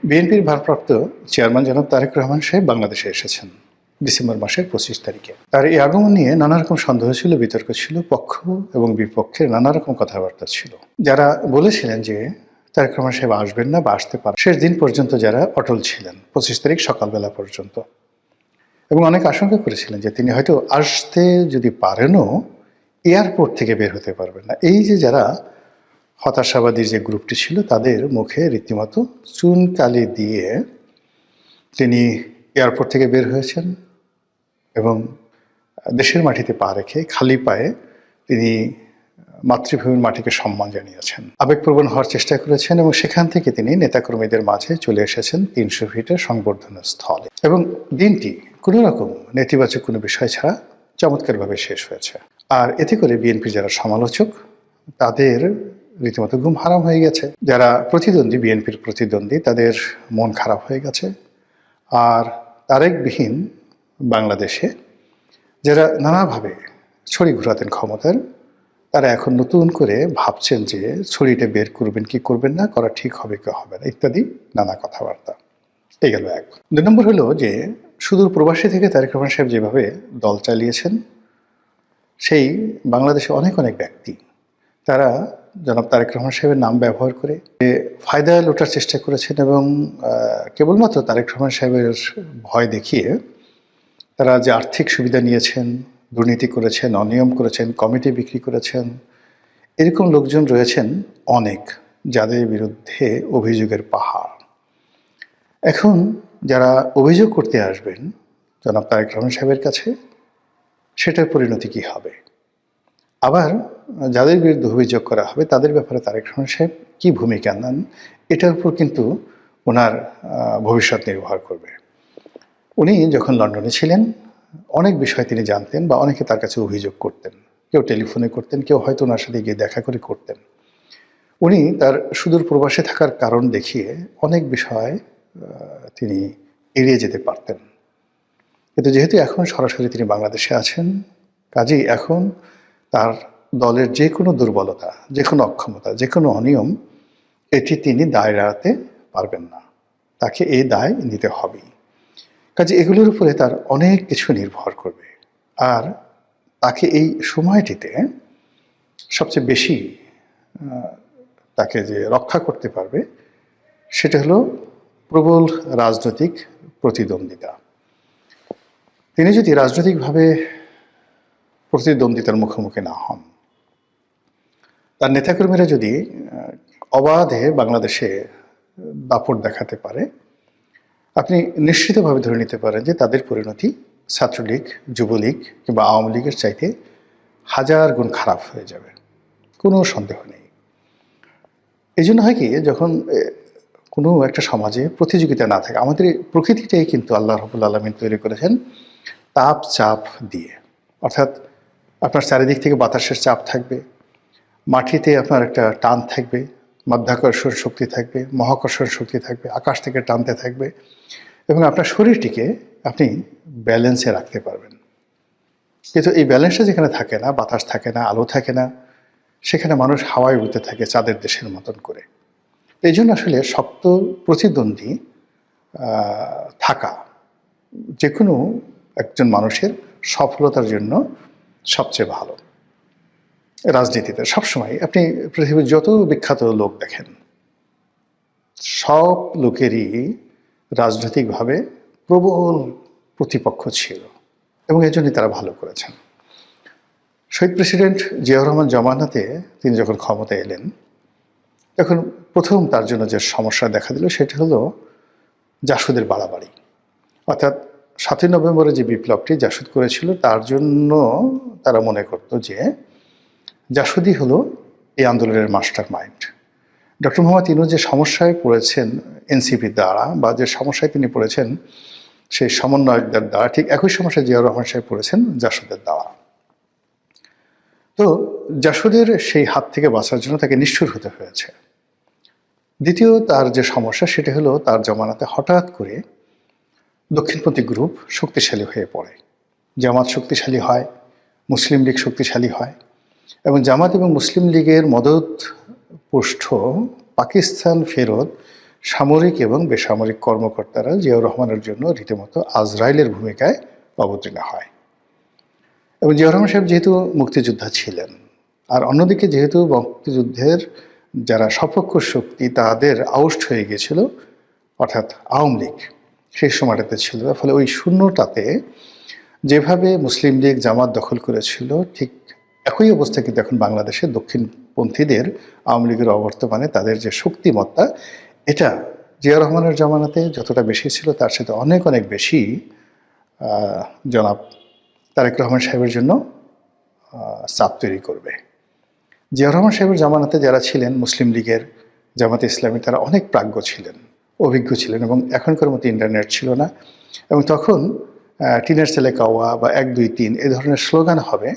বিএনপির ভারপ্রাপ্ত চেয়ারম্যান জনাব তারেক রহমান সাহেব বাংলাদেশে এসেছেন ডিসেম্বর মাসের 25 তারিখে। তার এই আগমন নিয়ে নানা রকম সন্দেহ ছিল, বিতর্ক ছিল, পক্ষ এবং বিপক্ষের নানা রকম কথাবার্তা ছিল। যারা বলেছিলেন যে তারেক রহমান সাহেব আসবেন না বা আসতে পারেন, শেষ দিন পর্যন্ত যারা অটল ছিলেন 25 তারিখ সকালবেলা পর্যন্ত, এবং অনেক আশঙ্কা করেছিলেন যে তিনি হয়তো আসতে যদি পারেনও এয়ারপোর্ট থেকে বের হতে পারবেন না। এই যে যারা হতাশাবাদীর যে গ্রুপটি ছিল তাদের মুখে রীতিমতো চুনকালি দিয়ে তিনি এয়ারপোর্ট থেকে বের হয়েছেন এবং দেশের মাটিতে পা রেখে খালি পায়ে তিনি মাতৃভূমির মাটিকে সম্মান জানিয়েছেন, আবেগপ্রবণ হওয়ার চেষ্টা করেছেন এবং সেখান থেকে তিনি নেতাকর্মীদের মাঝে চলে এসেছেন 300 ফিটের সংবর্ধনা স্থলে। এবং দিনটি কোনো রকম নেতিবাচক কোনো বিষয় ছাড়া চমৎকারভাবে শেষ হয়েছে। আর এতে করে বিএনপি যারা সমালোচক তাদের রীতিমতো ঘুম হারাম হয়ে গেছে, যারা প্রতিদ্বন্দ্বী বিএনপির প্রতিদ্বন্দ্বী তাদের মন খারাপ হয়ে গেছে। আর তারেকবিহীন বাংলাদেশে যারা নানাভাবে ছড়ি ঘোরাতেন ক্ষমতার, তারা এখন নতুন করে ভাবছেন যে ছড়িটা বের করবেন কি করবেন না, করা ঠিক হবে কি হবে না ইত্যাদি নানা কথাবার্তা। এই গেল এক। 2 নম্বর হলো যে সুদূর প্রবাসী থেকে তারেক রহমান সাহেব যেভাবে দল চালিয়েছেন, সেই বাংলাদেশে অনেক অনেক ব্যক্তি তারা জনাব তারেক রহমান সাহেবের নাম ব্যবহার করে ফায়দা লোটার চেষ্টা করেছেন এবং কেবলমাত্র তারেক রহমান সাহেবের ভয় দেখিয়ে তারা যে আর্থিক সুবিধা নিয়েছেন, দুর্নীতি করেছেন, অনিয়ম করেছেন, কমিটি বিক্রি করেছেন, এরকম লোকজন রয়েছেন অনেক, যাদের বিরুদ্ধে অভিযোগের পাহাড়। এখন যারা অভিযোগ করতে আসবেন জনাব তারেক রহমান সাহেবের কাছে, সেটার পরিণতি কী হবে? আবার যাদের বিরুদ্ধে অভিযোগ করা হবে তাদের ব্যাপারে তারেক রহমান সাহেব কী ভূমিকা নেন, এটার উপর কিন্তু ওনার ভবিষ্যৎ নির্ভর করবে। উনি যখন লন্ডনে ছিলেন অনেক বিষয় তিনি জানতেন বা অনেকে তার কাছে অভিযোগ করতেন, কেউ টেলিফোনে করতেন, কেউ হয়তো ওনার সাথে গিয়ে দেখা করে করতেন। উনি তার সুদূর প্রবাসে থাকার কারণ দেখিয়ে অনেক বিষয় তিনি এড়িয়ে যেতে পারতেন, কিন্তু যেহেতু এখন সরাসরি তিনি বাংলাদেশে আছেন, কাজেই এখন তার দলের যে কোনো দুর্বলতা, যে কোনো অক্ষমতা, যে কোনো অনিয়ম, এটি তিনি দায় এড়াতে পারবেন না, তাকে এই দায় নিতে হবেই। কাজে এগুলোর উপরে তার অনেক কিছু নির্ভর করবে। আর তাকে এই সময়টিতে সবচেয়ে বেশি তাকে যে রক্ষা করতে পারবে সেটা হলো প্রবল রাজনৈতিক প্রতিদ্বন্দ্বিতা। তিনি যদি রাজনৈতিকভাবে প্রতিদ্বন্দ্বিতার মুখোমুখি না হন, তার নেতাকর্মীরা যদি অবাধে বাংলাদেশে দাপট দেখাতে পারে, আপনি নিশ্চিতভাবে ধরে নিতে পারেন যে তাদের পরিণতি ছাত্রলীগ, যুবলীগ কিংবা আওয়ামী লীগের চাইতে 1000 গুণ খারাপ হয়ে যাবে, কোনো সন্দেহ নেই। এই জন্য হয় কি, যখন কোনো একটা সমাজে প্রতিযোগিতা না থাকে, আমাদের প্রকৃতিটাই কিন্তু আল্লাহ রাব্বুল আলামিন তৈরি করেছেন তাপ চাপ দিয়ে, অর্থাৎ আপনার চারিদিক থেকে বাতাসের চাপ থাকবে, মাটিতে আপনার একটা টান থাকবে, মাধ্যাকর্ষণ শক্তি থাকবে, মহাকর্ষণ শক্তি থাকবে, আকাশ থেকে টানতে থাকবে, এবং আপনার শরীরটিকে আপনি ব্যালেন্সে রাখতে পারবেন। কিন্তু এই ব্যালেন্সটা যেখানে থাকে না, বাতাস থাকে না, আলো থাকে না, সেখানে মানুষ হাওয়ায় উড়তে থাকে চাঁদের দেশের মতন করে। এই জন্য আসলে শক্ত প্রতিদ্বন্দ্বী থাকা যে কোনো একজন মানুষের সফলতার জন্য সবচেয়ে ভালো। রাজনীতিতে সবসময় আপনি পৃথিবীর যত বিখ্যাত লোক দেখেন, সব লোকেরই রাজনৈতিকভাবে প্রবল প্রতিপক্ষ ছিল এবং এই জন্যই তারা ভালো করেছেন। শহীদ প্রেসিডেন্ট জিয়াউর রহমান জমানাতে তিনি যখন ক্ষমতায় এলেন, তখন প্রথম তার জন্য যে সমস্যা দেখা দিল সেটা হলো জাসদের বাড়াবাড়ি। অর্থাৎ 7ই নভেম্বরে যে বিপ্লবটি জাসদ করেছিল, তার জন্য তারা মনে করত যে জাসদই হলো এই আন্দোলনের master mind. Doctor Mohammad Yunus যে সমস্যায় পড়েছেন এনসিপির দ্বারা, বা যে সমস্যায় তিনি পড়েছেন সেই সমন্বয়কদের দ্বারা, ঠিক একই সমস্যায় জিয়াউর রহমান সাহেব পড়েছেন জাসদের দ্বারা। তো জাসদের সেই হাত থেকে বাঁচার জন্য তাকে নিষ্ঠুর হতে হয়েছে। দ্বিতীয় তার যে সমস্যা সেটা হলো তার জমানাতে হঠাৎ করে দক্ষিণপন্থী গ্রুপ শক্তিশালী হয়ে পড়ে, জামাত শক্তিশালী হয়, মুসলিম লীগ শক্তিশালী হয়, এবং জামাত এবং মুসলিম লীগের মদত পুষ্ট পাকিস্তান ফেরত সামরিক এবং বেসামরিক কর্মকর্তারা জিয়াউর রহমানের জন্য রীতিমতো আজরাইলের ভূমিকায় অবতীর্ণ হয়। এবং জিয়াউর রহমান সাহেব যেহেতু মুক্তিযোদ্ধা ছিলেন, আর অন্যদিকে যেহেতু মুক্তিযুদ্ধের যারা সপক্ষ শক্তি তাদের আউট হয়ে গিয়েছিল, অর্থাৎ আওয়ামী লীগ সেই সময়টাতে ছিল, ফলে ওই শূন্যটাতে যেভাবে মুসলিম লীগ জামাত দখল করেছিল ঠিক একই অবস্থা কিন্তু এখন বাংলাদেশের দক্ষিণপন্থীদের আওয়ামী লীগের অবর্তমানে তাদের যে শক্তিমত্তা, এটা জিয়া রহমানের জামানাতে যতটা বেশি ছিল তার সাথে অনেক অনেক বেশি জনাব তারেক রহমান সাহেবের জন্য চাপ তৈরি করবে। জিয়া রহমান সাহেবের জামানাতে যারা ছিলেন মুসলিম লীগের, জামাতে ইসলামী, তারা অনেক প্রাজ্ঞ ছিলেন, অভিজ্ঞ ছিলেন, এবং এখনকার মতো ইন্টারনেট ছিল না। এবং তখন টিনের ছেলে কাওয়া বা 1 2 3 এ ধরনের স্লোগান হবে,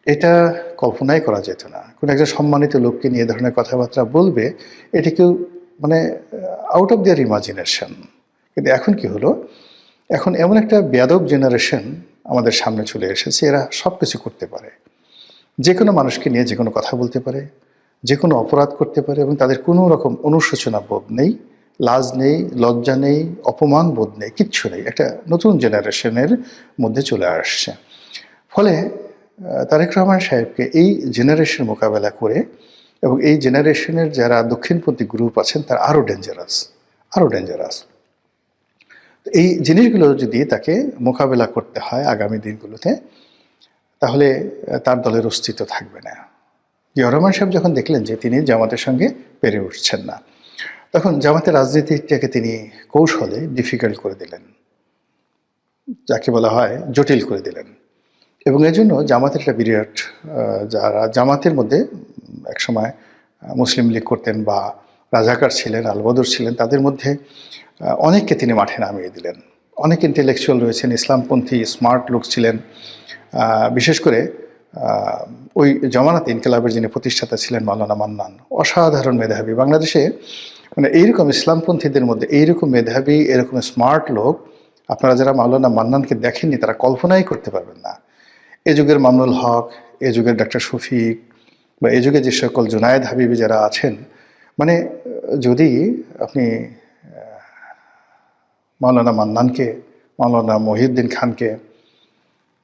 এটা কল্পনাই করা যেত না। কোনো একজন সম্মানিত লোককে নিয়ে এ ধরনের কথাবার্তা বলবে, এটা কেউ মানে আউট অফ দেয়ার ইমাজিনেশন। কিন্তু এখন কি হলো, এখন এমন একটা বেয়াদব জেনারেশন আমাদের সামনে চলে এসেছে, এরা সব কিছু করতে পারে, যে কোনো মানুষকে নিয়ে যে কোনো কথা বলতে পারে, যে কোনো অপরাধ করতে পারে, এবং তাদের কোনো রকম অনুশোচনা বোধ নেই, লাজ নেই, লজ্জা নেই, অপমান বোধ নেই, কিচ্ছু নেই। একটা নতুন জেনারেশনের মধ্যে চলে আসছে। ফলে তারেক রহমান সাহেবকে এই জেনারেশন মোকাবেলা করে, এবং এই জেনারেশনের যারা দক্ষিণপন্থী গ্রুপ আছেন তারা আরও ডেঞ্জারাস। এই জিনিসগুলো যদি তাকে মোকাবেলা করতে হয় আগামী দিনগুলোতে, তাহলে তার দলের অস্তিত্ব থাকবে না। জিয়া রহমান সাহেব যখন দেখলেন যে তিনি জামাতের সঙ্গে পেরে উঠছেন না, তখন জামাতের রাজনীতিটাকে তিনি কৌশলে ডিফিকাল্ট করে দিলেন, যাকে বলা হয় জটিল করে দিলেন। এবং এই জন্য জামাতের একটা বিরাট, যারা জামাতের মধ্যে একসময় মুসলিম লীগ করতেন বা রাজাকার ছিলেন, আলবদর ছিলেন, তাদের মধ্যে অনেককে তিনি মাঠে নামিয়ে দিলেন। অনেক ইন্টেলেকচুয়াল রয়েছেন, ইসলামপন্থী স্মার্ট লোক ছিলেন। বিশেষ করে ওই জমানাতে ইনকিলাবের যিনি প্রতিষ্ঠাতা ছিলেন মাওলানা মান্নান, অসাধারণ মেধাবী। বাংলাদেশে মানে এইরকম ইসলামপন্থীদের মধ্যে এইরকম মেধাবী, এরকম স্মার্ট লোক আপনারা যারা মাওলানা মান্নানকে দেখেননি তারা কল্পনাই করতে পারবেন না। এ যুগের মামুনুল হক, এ যুগের ডাক্তার শফিক, বা এ যুগে যে সকল জুনায়েদ হাবিবি যারা আছেন, মানে যদি আপনি মাওলানা মান্নানকে, মাওলানা মহিউদ্দিন খানকে,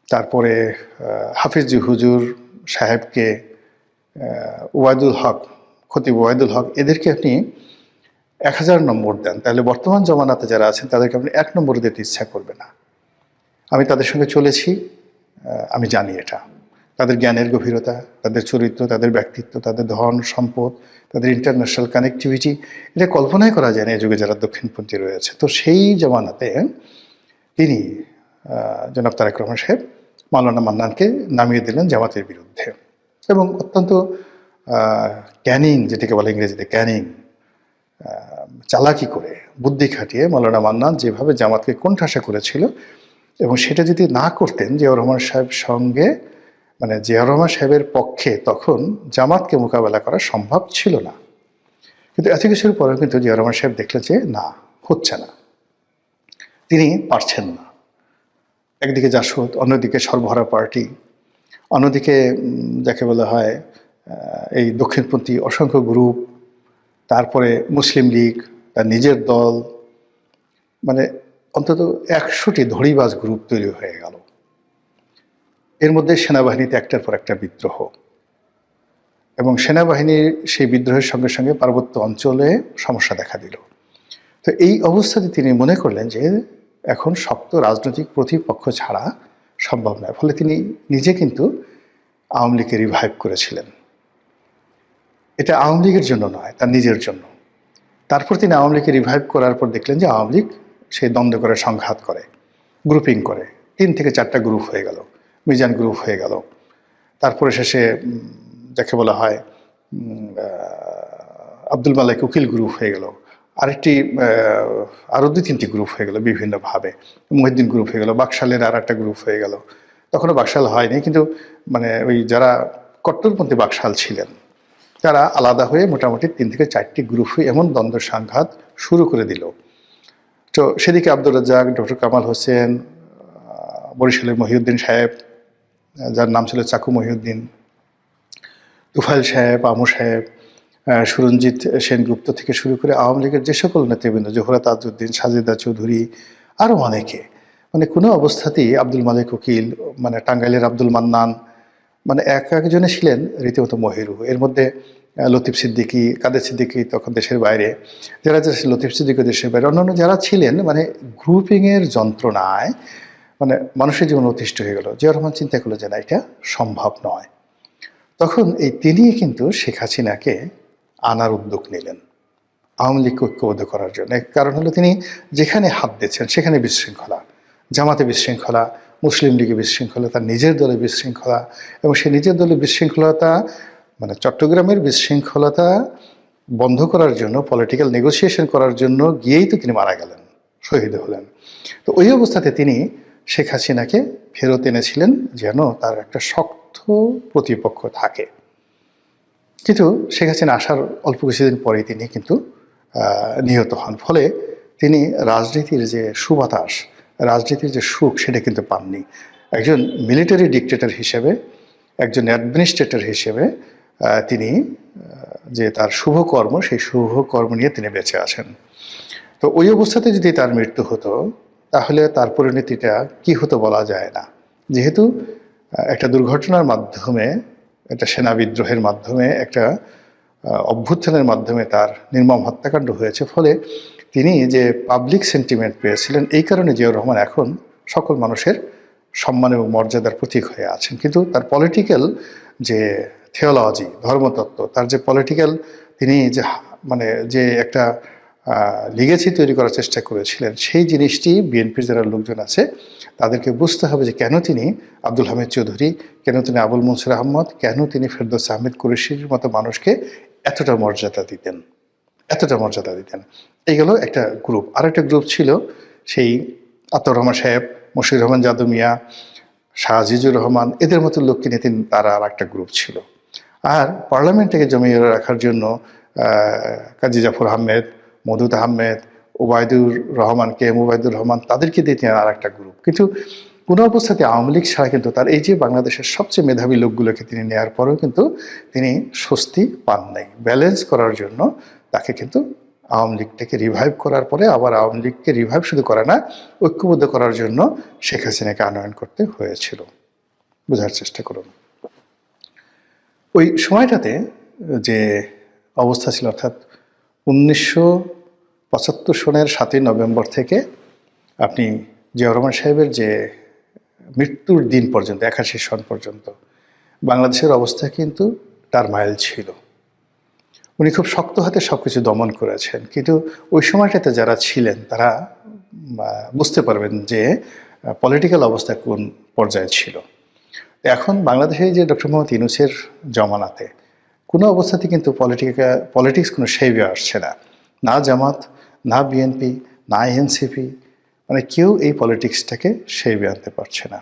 তারপরে হাফিজি হুজুর সাহেবকে, ওয়াইদুল হক, খতিব ওয়াইদুল হক, এদেরকে আপনি 1000 নম্বর দেন, তাহলে বর্তমান জমানাতে যারা আছেন তাদেরকে আপনি 1 নম্বর দিতে ইচ্ছা করবে না। আমি তাদের সঙ্গে চলেছি, আমি জানি এটা। তাদের জ্ঞানের গভীরতা, তাদের চরিত্র, তাদের ব্যক্তিত্ব, তাদের ধন সম্পদ, তাদের ইন্টারন্যাশনাল কানেক্টিভিটি, এটা কল্পনাই করা যায় না এই যুগে যারা দক্ষিণপন্থী রয়েছে। তো সেই জমানাতে তিনি জনাব তারেক রহমান সাহেব মাওলানা মান্নানকে নামিয়ে দিলেন জামাতের বিরুদ্ধে, এবং অত্যন্ত ক্যানিং, যেটাকে বলে ইংরেজিতে ক্যানিং, চালাকি করে, বুদ্ধি খাটিয়ে মাওলানা মান্নান যেভাবে জামাতকে কোণঠাসা করেছিল, এবং সেটা যদি না করতেন জিয়াউর রহমান সাহেব সঙ্গে, মানে জিয়াউর রহমান সাহেবের পক্ষে তখন জামাতকে মোকাবেলা করা সম্ভব ছিল না। কিন্তু এত কিছুর পরেও কিন্তু জিয়াউর রহমান সাহেব দেখলেন যে না, হচ্ছে না, তিনি পারছেন না। একদিকে জাসদ, অন্যদিকে সর্বহারা পার্টি, অন্যদিকে যাকে বলা হয় এই দক্ষিণপন্থী অসংখ্য গ্রুপ, তারপরে মুসলিম লীগ, তার নিজের দল, মানে অন্তত 100টি ধড়িবাজ গ্রুপ তৈরি হয়ে গেল। এর মধ্যে সেনাবাহিনীতে একটার পর একটা বিদ্রোহ, এবং সেনাবাহিনীর সেই বিদ্রোহের সঙ্গে সঙ্গে পার্বত্য অঞ্চলে সমস্যা দেখা দিল। তো এই অবস্থাতে তিনি মনে করলেন যে এখন শক্ত রাজনৈতিক প্রতিপক্ষ ছাড়া সম্ভব নয়। ফলে তিনি নিজে কিন্তু আওয়ামী লীগকে রিভাইভ করেছিলেন। এটা আওয়ামী লীগের জন্য নয়, তার নিজের জন্য। তারপর তিনি আওয়ামী লীগকে রিভাইভ করার পর দেখলেন যে আওয়ামী লীগ সেই দ্বন্দ্ব করে, সংঘাত করে, গ্রুপিং করে, 3 থেকে 4টা গ্রুপ হয়ে গেল, মিজান গ্রুপ হয়ে গেল। তারপরে শেষে যাকে বলা হয় আব্দুল মালেক উকিল গ্রুপ হয়ে গেল, আরেকটি আরও 2-3টি গ্রুপ হয়ে গেল বিভিন্নভাবে, মহিউদ্দিন গ্রুপ হয়ে গেল, বাকশালের আর একটা গ্রুপ হয়ে গেল। তখনও বাকশাল হয়নি, কিন্তু মানে ওই যারা কট্টরপন্থী বাকশাল ছিলেন তারা আলাদা হয়ে মোটামুটি 3 থেকে 4টি গ্রুপ হয়ে এমন দ্বন্দ্ব সংঘাত শুরু করে দিল। তো সেদিকে আব্দুর রাজ্জাক, ডক্টর কামাল হোসেন, বরিশালের মহিউদ্দিন সাহেব যার নাম ছিল চাকু মহিউদ্দিন, তুফাইল সাহেব, আমু সাহেব, সুরঞ্জিত সেনগুপ্ত থেকে শুরু করে আওয়ামী লীগের যে সকল নেতৃবৃন্দ, জোহরা তাজউদ্দিন, সাজেদা চৌধুরী, আরও অনেকে, মানে কোনো অবস্থাতেই আব্দুল মালিক উকিল, মানে টাঙ্গাইলের আব্দুল মান্নান, মানে একজনে ছিলেন রীতিমতো মহিরু। এর মধ্যে লতিফ সিদ্দিকী, কাদের সিদ্দিকী তখন দেশের বাইরে, যারা লতিফ সিদ্দিকী দেশের বাইরে, অন্যান্য যারা ছিলেন, মানে গ্রুপিংয়ের যন্ত্রণায় মানে মানুষের জীবন অতিষ্ঠ হয়ে গেল। জিয়াউর রহমান চিন্তা করলো যে না, এটা সম্ভব নয়। তখন তিনি কিন্তু শেখ হাসিনাকে আনার উদ্যোগ নিলেন আওয়ামী লীগকে ঐক্যবদ্ধ করার জন্য। কারণ হলো তিনি যেখানে হাত দিচ্ছেন সেখানে বিশৃঙ্খলা, জামাতে বিশৃঙ্খলা, মুসলিম লীগে বিশৃঙ্খলা, তার নিজের দলে বিশৃঙ্খলা, এবং সে নিজের দলে বিশৃঙ্খলতা, মানে চট্টগ্রামের বিশৃঙ্খলতা বন্ধ করার জন্য, পলিটিক্যাল নেগোসিয়েশন করার জন্য গিয়েই তো তিনি মারা গেলেন, শহীদ হলেন। তো ওই অবস্থাতে তিনি শেখ হাসিনাকে ফেরত এনেছিলেন যেন তার একটা শক্ত প্রতিপক্ষ থাকে। কিন্তু শেখ হাসিনা আসার অল্প কিছুদিন পরেই তিনি কিন্তু নিহত হন। ফলে তিনি রাজনীতির যে সুবাতাস, রাজনীতির যে সুখ, সেটা কিন্তু পাননি। একজন মিলিটারি ডিক্টেটর হিসেবে, একজন অ্যাডমিনিস্ট্রেটর হিসেবে তিনি যে তার শুভকর্ম, সেই শুভকর্ম নিয়ে তিনি বেঁচে আছেন। তো ওই অবস্থাতে যদি তার মৃত্যু হতো, তাহলে তার পরিণতিটা কি হতো বলা যায় না। যেহেতু একটা দুর্ঘটনার মাধ্যমে, একটা সেনা বিদ্রোহের মাধ্যমে, একটা অভ্যুত্থানের মাধ্যমে তার নির্মম হত্যাকাণ্ড হয়েছে, ফলে তিনি যে পাবলিক সেন্টিমেন্ট পেয়েছিলেন, এই কারণে জিয়াউর রহমান এখন সকল মানুষের সম্মান এবং মর্যাদার প্রতীক হয়ে আছেন। কিন্তু তার পলিটিক্যাল যে থিওলজি, ধর্মতত্ত্ব, তার যে পলিটিক্যাল, তিনি যে মানে যে একটা লিগেসি তৈরি করার চেষ্টা করেছিলেন, সেই জিনিসটি বিএনপির যারা লোকজন আছে তাদেরকে বুঝতে হবে যে কেন তিনি আব্দুল হামিদ চৌধুরী, কেন তিনি আবুল মনসুর আহমদ, কেন তিনি ফেরদৌস আহমেদ কুরেশির মতো মানুষকে এতটা মর্যাদা দিতেন, এতটা মর্যাদা দিতেন। এইগুলো একটা গ্রুপ। আরেকটা গ্রুপ ছিল সেই আতাউর রহমান সাহেব, মশিউর রহমান যাদু মিয়া, শাহ আজিজুর রহমান, এদের মতো লোককে নিয়ে তারা আর একটা গ্রুপ ছিল। আর পার্লামেন্টকে জমিয়ে রাখার জন্য কাজী জাফর আহমেদ, মধুদ আহমেদ, ওবায়দুর রহমান, কে এম ওবায়দুর রহমান, তাদেরকে দিয়ে তিনি আর একটা গ্রুপ। কিন্তু কোনো অবস্থাতে আওয়ামী লীগ ছাড়া কিন্তু তার এই যে বাংলাদেশের সবচেয়ে মেধাবী লোকগুলোকে তিনি নেওয়ার পরেও কিন্তু তিনি স্বস্তি পান নাই। ব্যালেন্স করার জন্য তাকে কিন্তু আওয়ামী লীগটাকে রিভাইভ করার পরে আবার আওয়ামী লীগকে রিভাইভ শুধু করে না, ঐক্যবদ্ধ করার জন্য শেখ হাসিনাকে আনয়ন করতে হয়েছিল। বোঝার চেষ্টা করুন। ওই সময়টাতে যে অবস্থা ছিল, অর্থাৎ 1975 সনের 7ই নভেম্বর থেকে আপনি জিয়াউর রহমান সাহেবের যে মৃত্যুর দিন পর্যন্ত, 81 সন পর্যন্ত বাংলাদেশের অবস্থা কিন্তু টারমাইল ছিল। উনি খুব শক্ত হাতে সব কিছু দমন করেছেন। কিন্তু ওই সময়টাতে যারা ছিলেন তারা বুঝতে পারবেন যে পলিটিক্যাল অবস্থা কোন পর্যায়ে ছিল। এখন বাংলাদেশে যে ডক্টর মোহাম্মদ ইউনূসের জমানাতে কোনো অবস্থাতে কিন্তু পলিটিক্স কোনো সেভে আসছে না। না জামাত, না বিএনপি, না এনসিপি, মানে কেউ এই পলিটিক্সটাকে সেভে আনতে পারছে না।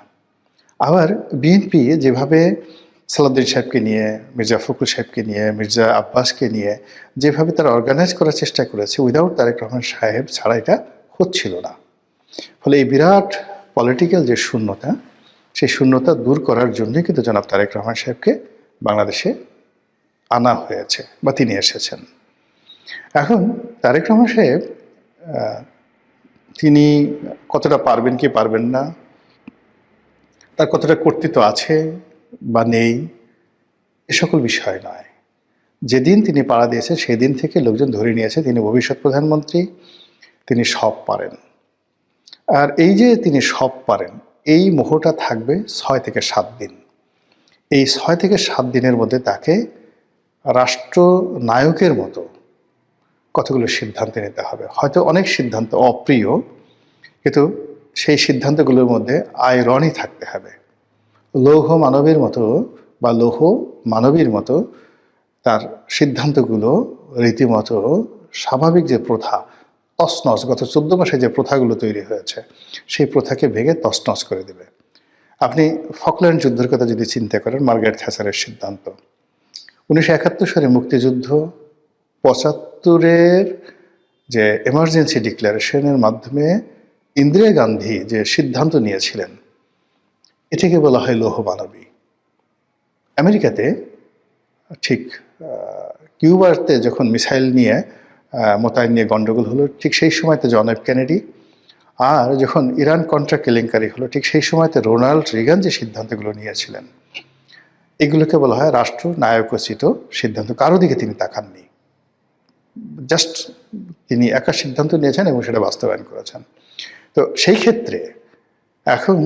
আবার বিএনপি যেভাবে সালাউদ্দিন সাহেবকে নিয়ে, মির্জা ফখরুল সাহেবকে নিয়ে, মির্জা আব্বাসকে নিয়ে যেভাবে তারা অর্গানাইজ করার চেষ্টা করেছে, উইদাউট তারেক রহমান সাহেব ছাড়া এটা হচ্ছিল না। ফলে এই বিরাট পলিটিক্যাল যে শূন্যতা, সেই শূন্যতা দূর করার জন্যই কিন্তু জনাব তারেক রহমান সাহেবকে বাংলাদেশে আনা হয়েছে বা তিনি এসেছেন। এখন তারেক রহমান সাহেব তিনি কতটা পারবেন কি পারবেন না, তার কতটা কর্তৃত্ব আছে বা নেই, এ সকল বিষয় নয়। যেদিন তিনি পাড়া দিয়েছে সেদিন থেকে লোকজন ধরে নিয়েছে তিনি ভবিষ্যৎ প্রধানমন্ত্রী, তিনি সব পারেন। আর এই যে তিনি সব পারেন, এই মোহটা থাকবে 6 থেকে 7 দিন। এই 6 থেকে 7 দিনের মধ্যে তাকে রাষ্ট্রনায়কের মতো কতগুলো সিদ্ধান্ত নিতে হবে। হয়তো অনেক সিদ্ধান্ত অপ্রিয়, কিন্তু সেই সিদ্ধান্তগুলোর মধ্যে আয়রনই থাকতে হবে। লৌহ মানবের মতো বা লৌহ মানবীর মতো তার সিদ্ধান্তগুলো রীতিমতো স্বাভাবিক যে প্রথা, তছনছ, গত 14 মাসে যে প্রথাগুলো তৈরি হয়েছে, সেই প্রথাকে ভেঙে তছনছ করে দেবে। আপনি ফকল্যান্ড যুদ্ধের কথা যদি চিন্তা করেন, মার্গারেট থ্যাচারের সিদ্ধান্ত, 1971 সালে মুক্তিযুদ্ধ, 75-এর যে এমার্জেন্সি ডিক্লারেশনের মাধ্যমে ইন্দিরা গান্ধী যে সিদ্ধান্ত নিয়েছিলেন, এটাকে বলা হয় লৌহ মানবী। আমেরিকাতে ঠিক কিউবাতে যখন মিসাইল নিয়ে মোতায়েন নিয়ে গণ্ডগোল হলো, ঠিক সেই সময়তে জন এফ কেনেডি, আর যখন ইরান কন্ট্রা কেলেঙ্কারি হলো, ঠিক সেই সময়তে রোনাল্ড রিগান যে সিদ্ধান্তগুলো নিয়েছিলেন, এগুলোকে বলা হয় রাষ্ট্র নায়কোচিত সিদ্ধান্ত। কারো দিকে তিনি তাকাননি, জাস্ট তিনি একা সিদ্ধান্ত নিয়েছেন এবং সেটা বাস্তবায়ন করেছেন। তো সেই ক্ষেত্রে এখন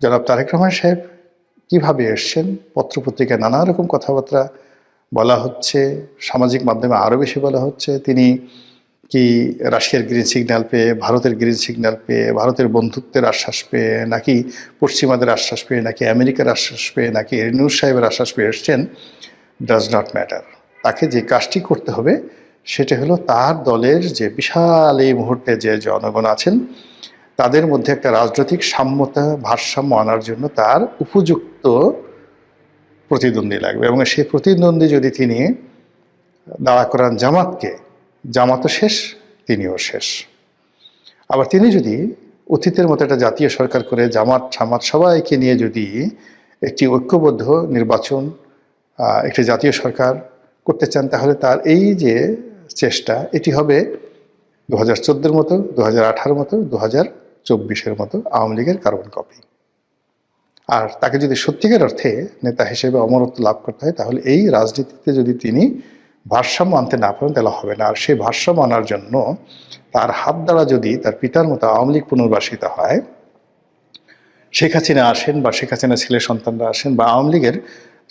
জনাব তারেক রহমান সাহেব কীভাবে এসছেন, পত্রপত্রিকায় নানা রকম কথাবার্তা বলা হচ্ছে, সামাজিক মাধ্যমে আরও বেশি বলা হচ্ছে। তিনি কি রাশিয়ার গ্রিন সিগন্যাল পেয়ে, ভারতের গ্রিন সিগন্যাল পেয়ে, ভারতের বন্ধুত্বের আশ্বাস পেয়ে, নাকি পশ্চিমাদের আশ্বাস পেয়ে, নাকি আমেরিকার আশ্বাস পেয়ে, নাকি রেনুর সাহেবের আশ্বাস পেয়ে এসছেন, ডাজ নট ম্যাটার। তাকে যে কাজটি করতে হবে সেটা হলো তার দলের যে বিশাল এই মুহূর্তে যে জনগণ আছেন তাদের মধ্যে একটা রাজনৈতিক সাম্যতা, ভারসাম্য আনার জন্য তার উপযুক্ত প্রতিদ্বন্দ্বী লাগবে। এবং সেই প্রতিদ্বন্দ্বী যদি তিনি দাঁড়া করান জামাতকে, জামাতও শেষ, তিনিও শেষ। আবার তিনি যদি অতীতের মতো একটা জাতীয় সরকার করে জামাত সামাত সবাইকে নিয়ে যদি একটি ঐক্যবদ্ধ নির্বাচন, একটি জাতীয় সরকার করতে চান, তাহলে তার এই যে চেষ্টা, এটি হবে 2014-এর মতো, 2018-এর মতো, 2024-এর মতো আওয়ামী লীগের কার্বন কপি। আর তাকে যদি সত্যিকার অর্থে নেতা হিসেবে অমরত্ব লাভ করতে হয়, তাহলে এই রাজনীতিতে যদি তিনি ভারসাম্য আনতে না পারেন তাহলে হবে না। আর সেই ভারসাম্য আনার জন্য তার হাত দ্বারা যদি তার পিতার মতো আওয়ামী লীগ পুনর্বাসিত হয়, শেখ হাসিনা আসেন বা শেখ হাসিনা ছেলে সন্তানরা আসেন, বা আওয়ামী লীগের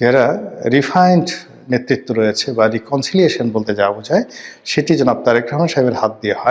যারা রিফাইন্ড নেতৃত্ব রয়েছে বা রিকনসিলিয়েশন বলতে যা বোঝায়, সেটি জনাব তারেক রহমান সাহেবের হাত দিয়ে হয়।